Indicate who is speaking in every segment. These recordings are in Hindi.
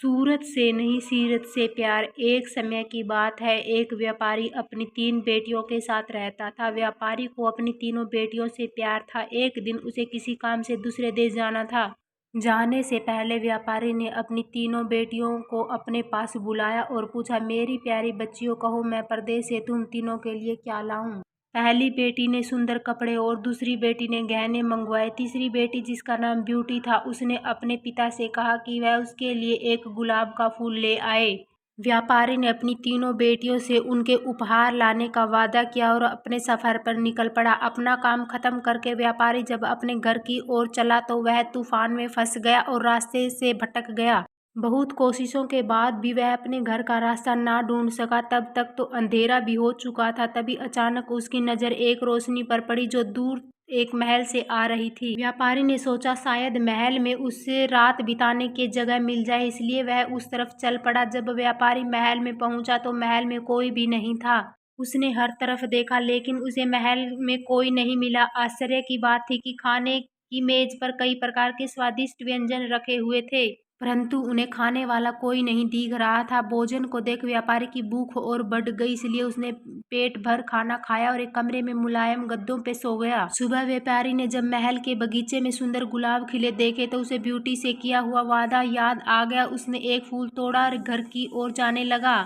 Speaker 1: सूरत से नहीं सीरत से प्यार। एक समय की बात है, एक व्यापारी अपनी 3 बेटियों के साथ रहता था। व्यापारी को अपनी तीनों बेटियों से प्यार था। एक दिन उसे किसी काम से दूसरे देश जाना था। जाने से पहले व्यापारी ने अपनी तीनों बेटियों को अपने पास बुलाया और पूछा, मेरी प्यारी बच्चियों, कहो मैं परदेश से तुम तीनों के लिए क्या लाऊं। पहली बेटी ने सुंदर कपड़े और दूसरी बेटी ने गहने मंगवाए। तीसरी बेटी, जिसका नाम ब्यूटी था, उसने अपने पिता से कहा कि वह उसके लिए एक गुलाब का फूल ले आए। व्यापारी ने अपनी तीनों बेटियों से उनके उपहार लाने का वादा किया और अपने सफर पर निकल पड़ा। अपना काम खत्म करके व्यापारी जब अपने घर की ओर चला तो वह तूफान में फंस गया और रास्ते से भटक गया। बहुत कोशिशों के बाद भी वह अपने घर का रास्ता ना ढूंढ सका। तब तक तो अंधेरा भी हो चुका था। तभी अचानक उसकी नज़र एक रोशनी पर पड़ी जो दूर एक महल से आ रही थी। व्यापारी ने सोचा शायद महल में उससे रात बिताने की जगह मिल जाए, इसलिए वह उस तरफ चल पड़ा। जब व्यापारी महल में पहुंचा तो महल में कोई भी नहीं था। उसने हर तरफ देखा लेकिन उसे महल में कोई नहीं मिला। आश्चर्य की बात थी कि खाने की मेज पर कई प्रकार के स्वादिष्ट व्यंजन रखे हुए थे, परंतु उन्हें खाने वाला कोई नहीं दिख रहा था। भोजन को देख व्यापारी की भूख और बढ़ गई, इसलिए उसने पेट भर खाना खाया और एक कमरे में मुलायम गद्दों पे सो गया। सुबह व्यापारी ने जब महल के बगीचे में सुंदर गुलाब खिले देखे तो उसे ब्यूटी से किया हुआ वादा याद आ गया। उसने एक फूल तोड़ा और घर की ओर जाने लगा।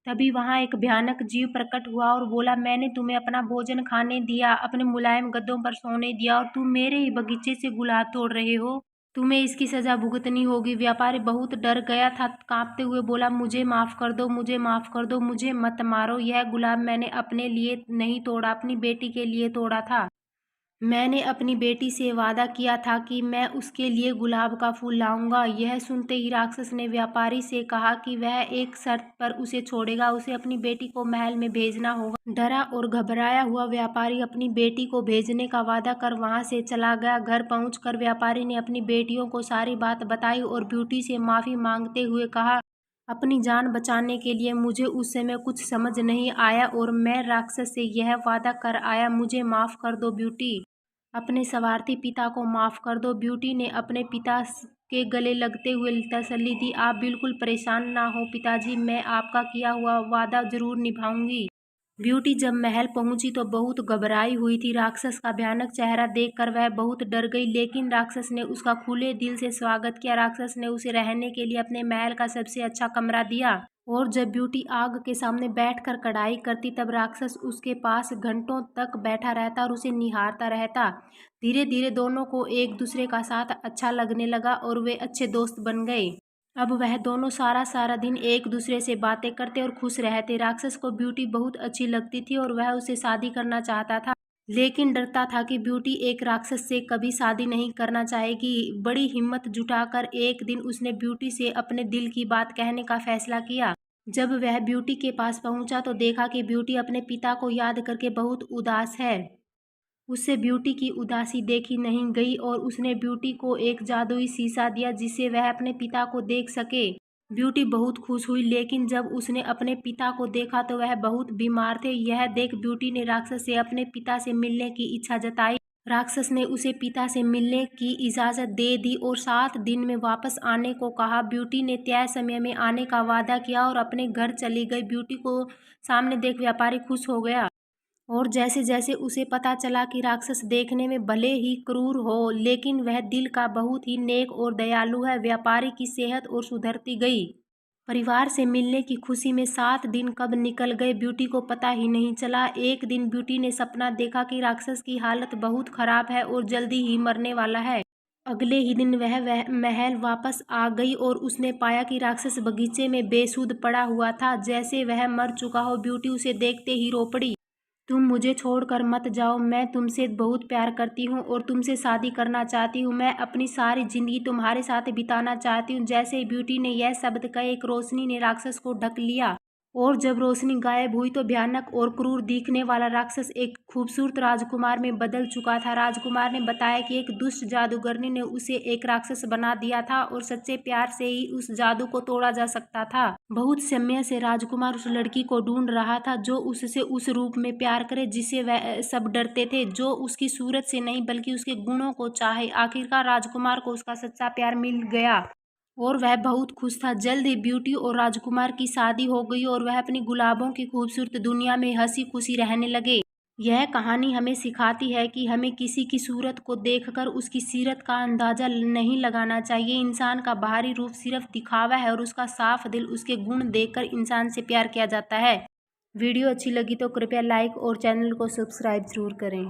Speaker 1: तभी वहां एक भयानक जीव प्रकट हुआ और बोला, मैंने तुम्हें अपना भोजन खाने दिया, अपने मुलायम गद्दों पर सोने दिया और तुम मेरे ही बगीचे से गुलाब तोड़ रहे हो। तुम्हें इसकी सजा भुगतनी होगी। व्यापारी बहुत डर गया था। कांपते हुए बोला, मुझे माफ कर दो, मुझे माफ कर दो, मुझे मत मारो। यह गुलाब मैंने अपने लिए नहीं तोड़ा, अपनी बेटी के लिए तोड़ा था। मैंने अपनी बेटी से वादा किया था कि मैं उसके लिए गुलाब का फूल लाऊंगा। यह सुनते ही राक्षस ने व्यापारी से कहा कि वह एक शर्त पर उसे छोड़ेगा, उसे अपनी बेटी को महल में भेजना होगा। डरा और घबराया हुआ व्यापारी अपनी बेटी को भेजने का वादा कर वहां से चला गया। घर पहुंचकर व्यापारी ने अपनी बेटियों को सारी बात बताई और ब्यूटी से माफी मांगते हुए कहा, अपनी जान बचाने के लिए मुझे उस समय कुछ समझ नहीं आया और मैं राक्षस से यह वादा कर आया, मुझे माफ कर दो ब्यूटी। अपने स्वार्थी पिता को माफ कर दो। ब्यूटी ने अपने पिता के गले लगते हुए तसल्ली दी, आप बिल्कुल परेशान ना हो पिताजी, मैं आपका किया हुआ वादा जरूर निभाऊंगी। ब्यूटी जब महल पहुंची तो बहुत घबराई हुई थी। राक्षस का भयानक चेहरा देखकर वह बहुत डर गई, लेकिन राक्षस ने उसका खुले दिल से स्वागत किया। राक्षस ने उसे रहने के लिए अपने महल का सबसे अच्छा कमरा दिया और जब ब्यूटी आग के सामने बैठकर कढ़ाई करती तब राक्षस उसके पास घंटों तक बैठा रहता और उसे निहारता रहता। धीरे धीरे दोनों को एक दूसरे का साथ अच्छा लगने लगा और वे अच्छे दोस्त बन गए। अब वह दोनों सारा सारा दिन एक दूसरे से बातें करते और खुश रहते। राक्षस को ब्यूटी बहुत अच्छी लगती थी और वह उसे शादी करना चाहता था, लेकिन डरता था कि ब्यूटी एक राक्षस से कभी शादी नहीं करना चाहेगी। बड़ी हिम्मत जुटाकर एक दिन उसने ब्यूटी से अपने दिल की बात कहने का फैसला किया। जब वह ब्यूटी के पास पहुंचा तो देखा कि ब्यूटी अपने पिता को याद करके बहुत उदास है। उससे ब्यूटी की उदासी देखी नहीं गई और उसने ब्यूटी को एक जादुई शीशा दिया जिससे वह अपने पिता को देख सके। ब्यूटी बहुत खुश हुई, लेकिन जब उसने अपने पिता को देखा तो वह बहुत बीमार थे। यह देख ब्यूटी ने राक्षस से अपने पिता से मिलने की इच्छा जताई। राक्षस ने उसे पिता से मिलने की इजाज़त दे दी और 7 दिन में वापस आने को कहा। ब्यूटी ने तय समय में आने का वादा किया और अपने घर चली गई। ब्यूटी को सामने देख व्यापारी खुश हो गया और जैसे जैसे उसे पता चला कि राक्षस देखने में भले ही क्रूर हो, लेकिन वह दिल का बहुत ही नेक और दयालु है, व्यापारी की सेहत और सुधरती गई। परिवार से मिलने की खुशी में 7 दिन कब निकल गए ब्यूटी को पता ही नहीं चला। एक दिन ब्यूटी ने सपना देखा कि राक्षस की हालत बहुत खराब है और जल्दी ही मरने वाला है। अगले ही दिन वह महल वापस आ गई और उसने पाया कि राक्षस बगीचे में बेसुध पड़ा हुआ था, जैसे वह मर चुका हो। ब्यूटी उसे देखते ही रो पड़ी, तुम मुझे छोड़कर मत जाओ, मैं तुमसे बहुत प्यार करती हूँ और तुमसे शादी करना चाहती हूँ। मैं अपनी सारी जिंदगी तुम्हारे साथ बिताना चाहती हूँ। जैसे ही ब्यूटी ने यह शब्द कहे, एक रोशनी ने राक्षस को ढक लिया और जब रोशनी गायब हुई तो भयानक और क्रूर दिखने वाला राक्षस एक खूबसूरत राजकुमार में बदल चुका था। राजकुमार ने बताया कि एक दुष्ट जादूगरनी ने उसे एक राक्षस बना दिया था और सच्चे प्यार से ही उस जादू को तोड़ा जा सकता था। बहुत समय से राजकुमार उस लड़की को ढूंढ रहा था जो उससे उस रूप में प्यार करे जिससे वह सब डरते थे, जो उसकी सूरत से नहीं बल्कि उसके गुणों को चाहे। आखिरकार राजकुमार को उसका सच्चा प्यार मिल गया और वह बहुत खुश था। जल्द ही ब्यूटी और राजकुमार की शादी हो गई और वह अपनी गुलाबों की खूबसूरत दुनिया में हंसी खुशी रहने लगे। यह कहानी हमें सिखाती है कि हमें किसी की सूरत को देखकर उसकी सीरत का अंदाज़ा नहीं लगाना चाहिए। इंसान का बाहरी रूप सिर्फ दिखावा है और उसका साफ दिल, उसके गुण देखकर इंसान से प्यार किया जाता है। वीडियो अच्छी लगी तो कृपया लाइक और चैनल को सब्सक्राइब जरूर करें।